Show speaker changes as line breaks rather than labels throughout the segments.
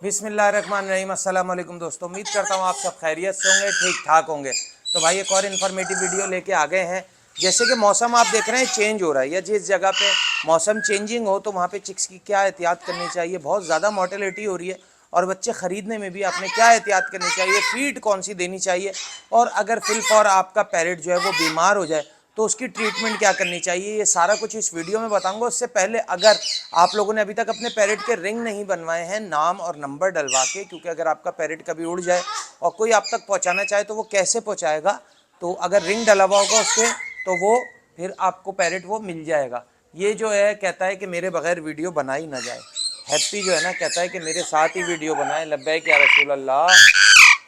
बिस्मिल्लाहिर्रहमानिर्रहीम। अस्सलाम वालेकुम दोस्तों, उम्मीद करता हूँ आप सब खैरियत से होंगे, ठीक ठाक होंगे। तो भाई एक और इन्फॉर्मेटिव वीडियो लेके आ गए हैं। जैसे कि मौसम आप देख रहे हैं चेंज हो रहा है, या जिस जगह पे मौसम चेंजिंग हो तो वहाँ पे चिक्स की क्या एहतियात करनी चाहिए। बहुत ज़्यादा मोर्टेलिटी हो रही है और बच्चे ख़रीदने में भी आपने क्या एहतियात करनी चाहिए, फीड कौन सी देनी चाहिए, और अगर फिल फॉर आपका पैरेट जो है वो बीमार हो जाए तो उसकी ट्रीटमेंट क्या करनी चाहिए, ये सारा कुछ इस वीडियो में बताऊंगा। उससे पहले अगर आप लोगों ने अभी तक अपने पैरेट के रिंग नहीं बनवाए हैं नाम और नंबर डलवा के, क्योंकि अगर आपका पैरेट कभी उड़ जाए और कोई आप तक पहुंचाना चाहे तो वो कैसे पहुंचाएगा। तो अगर रिंग डला हुआ होगा उसके तो वो फिर आपको पैरेट वो मिल जाएगा। ये जो है कहता है कि मेरे बगैर वीडियो बनाई ना जाए। हैप्पी जो है ना कहता है कि मेरे साथ ही वीडियो बनाए। लब्बैक या रसूल अल्लाह।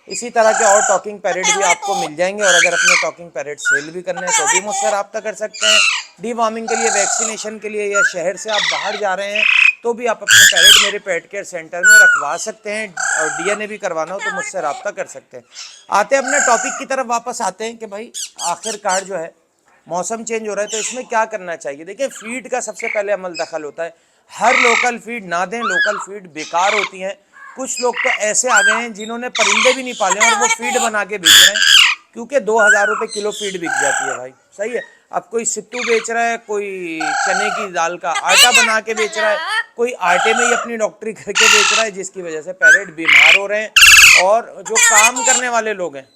इसी तरह के और टॉकिंग पैरेट भी आपको मिल जाएंगे, और अगर अपने टॉकिंग पैरेट सेल भी करने हैं तो भी मुझसे रब्ता कर सकते हैं। डी वार्मिंग के लिए, वैक्सीनेशन के लिए, या शहर से आप बाहर जा रहे हैं तो भी आप अपने पैरेट मेरे पेट केयर सेंटर में रखवा सकते हैं, और डीएनए भी करवाना हो तो मुझसे रब्ता कर सकते हैं। आते हैं अपने टॉपिक की तरफ वापस आते हैं कि भाई आखिरकार जो है मौसम चेंज हो रहा है तो इसमें क्या करना चाहिए। देखिए, फीड का सबसे पहले अमल दखल होता है। हर लोकल फीड ना दें, लोकल फीड बेकार होती हैं। कुछ लोग तो ऐसे आ गए हैं जिन्होंने परिंदे भी नहीं पाले और वो फीड बना के बेच रहे हैं, क्योंकि 2,000 रुपये किलो फीड बिक जाती है भाई। सही है। अब कोई सिट्टू बेच रहा है, कोई चने की दाल का आटा बना के बेच रहा है, कोई आटे में ही अपनी डॉक्टरी करके बेच रहा है, जिसकी वजह से पैरेट बीमार हो रहे हैं। और जो काम करने वाले लोग हैं,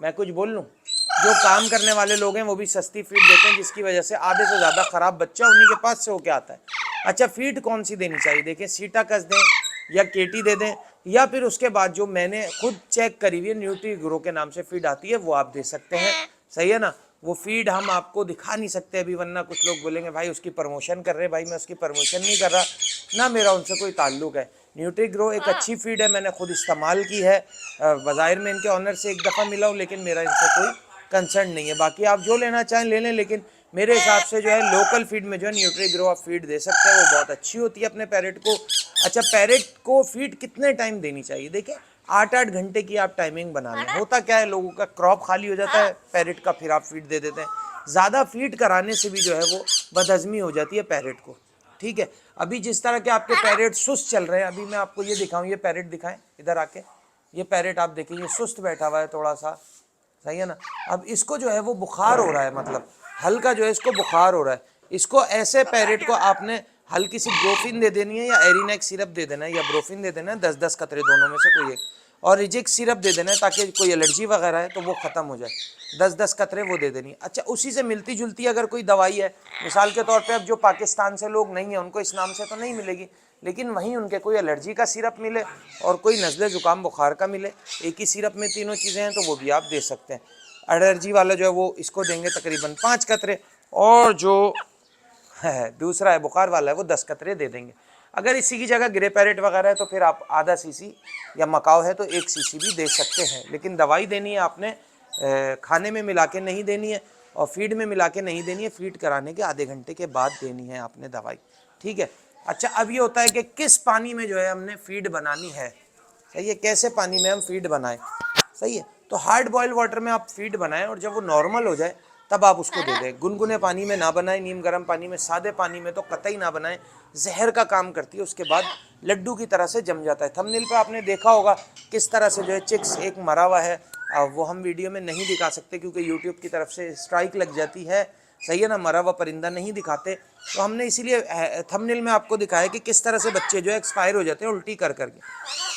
मैं कुछ बोल लूँ, जो काम करने वाले लोग हैं वो भी सस्ती फीड देते हैं, जिसकी वजह से आधे से ज़्यादा ख़राब बच्चा उन्हीं के पास से होके आता है। अच्छा, फीड कौन सी देनी चाहिए। देखिए, सीटाकस दें या केटी दे दें, या फिर उसके बाद जो मैंने खुद चेक करी हुई है न्यूट्री ग्रो के नाम से फीड आती है वो आप दे सकते हैं। सही है ना। वो फीड हम आपको दिखा नहीं सकते अभी, वरना कुछ लोग बोलेंगे भाई उसकी प्रमोशन कर रहे। भाई मैं उसकी प्रमोशन नहीं कर रहा ना, मेरा उनसे कोई ताल्लुक है। न्यूट्री ग्रो एक अच्छी फीड है, मैंने खुद इस्तेमाल की है। बाज़ाहिर में इनके ऑनर से एक दफ़ा मिला हूँ, लेकिन मेरा इनसे कोई कंसर्न नहीं है। बाकी आप जो लेना चाहें ले लें, लेकिन मेरे हिसाब से जो है लोकल फीड में जो है न्यूट्री ग्रो आप फीड दे सकते हैं, वो बहुत अच्छी होती है अपने पैरेट को। अच्छा, पैरेट को फीड कितने टाइम देनी चाहिए। देखिए, 8-8 घंटे की आप टाइमिंग बना लें। होता क्या है, लोगों का क्रॉप खाली हो जाता है पैरेट का, फिर आप फीड दे देते हैं। ज़्यादा फीड कराने से भी जो है वो बदहज़मी हो जाती है पैरेट को। ठीक है। अभी जिस तरह के आपके पैरेट सुस्त चल रहे हैं, अभी मैं आपको ये दिखाऊं, ये पैरेट दिखाएं इधर आके। ये पैरेट आप देखिए, ये सुस्त बैठा हुआ है थोड़ा सा। सही है ना। अब इसको जो है वो बुखार हो रहा है, मतलब हल्का जो है इसको बुखार हो रहा है। इसको ऐसे पैरेट को आपने हल्की सी ब्रोफिन दे देनी है, या एरिनेक सिरप दे देना है, या ब्रोफिन दे देना है 10-10 कतरे दोनों में से कोई एक, और रिजिक सिरप दे देना है ताकि कोई एलर्जी वगैरह है तो वो ख़त्म हो जाए। 10-10 कतरे वो दे देनी है। अच्छा, उसी से मिलती जुलती अगर कोई दवाई है, मिसाल के तौर पे अब जो पाकिस्तान से लोग नहीं हैं उनको इस नाम से तो नहीं मिलेगी, लेकिन वहीं उनके कोई एलर्जी का सिरप मिले और कोई नज़ले ज़ुकाम बुखार का मिले, एक ही सिरप में तीनों चीज़ें हैं, तो वो भी आप दे सकते हैं। एलर्जी वाला जो है वो इसको देंगे तकरीबन 5 कतरे, और जो है दूसरा है बुखार वाला है वो 10 कतरे दे देंगे। अगर इसी की जगह ग्रे पैरेट वगैरह है तो फिर आप आधा सीसी, या मकाओ है तो 1 सीसी भी दे सकते हैं। लेकिन दवाई देनी है आपने खाने में मिला के नहीं देनी है, और फीड में मिला के नहीं देनी है। फीड कराने के आधे घंटे के बाद देनी है आपने दवाई। ठीक है। अच्छा, अब ये होता है कि किस पानी में जो है हमने फीड बनानी है। सही है। कैसे पानी में हम फीड बनाएं। सही है। तो हार्ड बॉयल वाटर में आप फीड बनाएं, और जब वो नॉर्मल हो जाए तब आप उसको दे दें। गुनगुने पानी में ना बनाएं, नीम गर्म पानी में, सादे पानी में तो कतई ना बनाएं, जहर का काम करती है। उसके बाद लड्डू की तरह से जम जाता है। थंबनेल पे आपने देखा होगा किस तरह से जो है चिक्स एक मरा हुआ है। वो हम वीडियो में नहीं दिखा सकते क्योंकि यूट्यूब की तरफ से स्ट्राइक लग जाती है। सही है ना। मरा हुआ परिंदा नहीं दिखाते, तो हमने इसीलिए थंबनेल में आपको दिखाया कि किस तरह से बच्चे जो है एक्सपायर हो जाते हैं उल्टी कर करके।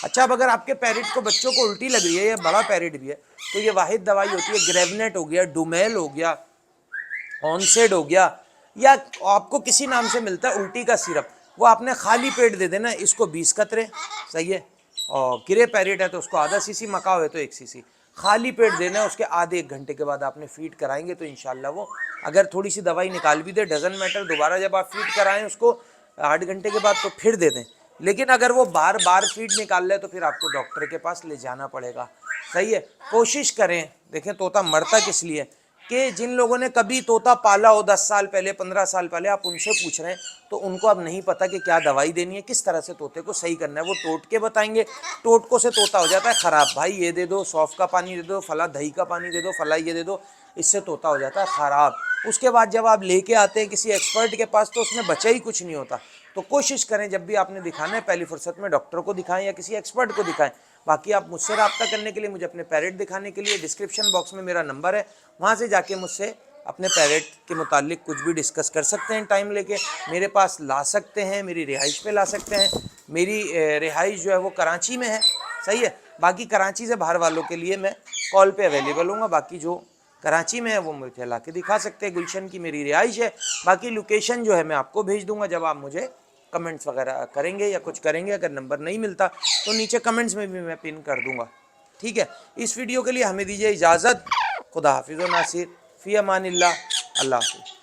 अच्छा, अब अगर आपके पैरेट को बच्चों को उल्टी लग रही है, या बड़ा पैरेट भी है, तो ये वाहिद दवाई होती है ग्रेवनेट हो गया, डुमेल हो गया, ऑनसेड हो गया, या आपको किसी नाम से मिलता है उल्टी का सिरप, वो आपने खाली पेट दे देना। इसको 20 कतरे। सही है। और गिरे पैरेट है तो उसको आधा सीसी, मकाओ है तो 1 सीसी खाली पेट देना है। उसके आधे 1 घंटे के बाद आपने फीड कराएंगे तो इंशाल्लाह वो, अगर थोड़ी सी दवाई निकाल भी दे डजन मैटर, दोबारा जब आप फीड कराएं उसको 8 घंटे के बाद तो फिर दे दें। लेकिन अगर वो बार बार फीड निकाल ले तो फिर आपको डॉक्टर के पास ले जाना पड़ेगा। सही है। कोशिश करें, देखें तोता मरता किस लिए, कि जिन लोगों ने कभी तोता पाला हो 10 साल पहले, 15 साल पहले, आप उनसे पूछ रहे हैं तो उनको अब नहीं पता कि क्या दवाई देनी है, किस तरह से तोते को सही करना है। वो टोटके बताएंगे, टोटकों से तोता हो जाता है ख़राब। भाई ये दे दो, सौंफ का पानी दे दो, फला दही का पानी दे दो, फला ये दे दो। इससे तोता हो जाता है ख़राब। उसके बाद जब आप लेके आते हैं किसी एक्सपर्ट के पास तो उसमें बचा ही कुछ नहीं होता। तो कोशिश करें जब भी आपने दिखाना है पहली फुर्सत में डॉक्टर को दिखाएं या किसी एक्सपर्ट को दिखाएं। बाकी आप मुझसे रब्ता करने के लिए, मुझे अपने पैरेट दिखाने के लिए डिस्क्रिप्शन बॉक्स में मेरा नंबर है, वहाँ से जाके मुझसे अपने पैरेट के मुतालिक कुछ भी डिस्कस कर सकते हैं। टाइम लेके मेरे पास ला सकते हैं, मेरी रिहाइश पे ला सकते हैं। मेरी रिहाइश जो है वो कराची में है, सही है। बाकी कराची से बाहर वालों के लिए मैं कॉल पे अवेलेबल हूँ। बाकी जो कराची में है वो मुझे ला के दिखा सकते हैं। गुलशन की मेरी रिहाइश है। बाकी लोकेशन जो है मैं आपको भेज दूंगा जब आप मुझे कमेंट्स वगैरह करेंगे या कुछ करेंगे। अगर नंबर नहीं मिलता तो नीचे कमेंट्स में भी मैं पिन कर दूंगा, ठीक है। इस वीडियो के लिए हमें दीजिए इजाज़त। खुदा हाफिज़ व नासिर, फ़ी अमानिल्लाह, अल्लाह हाफ़िज़।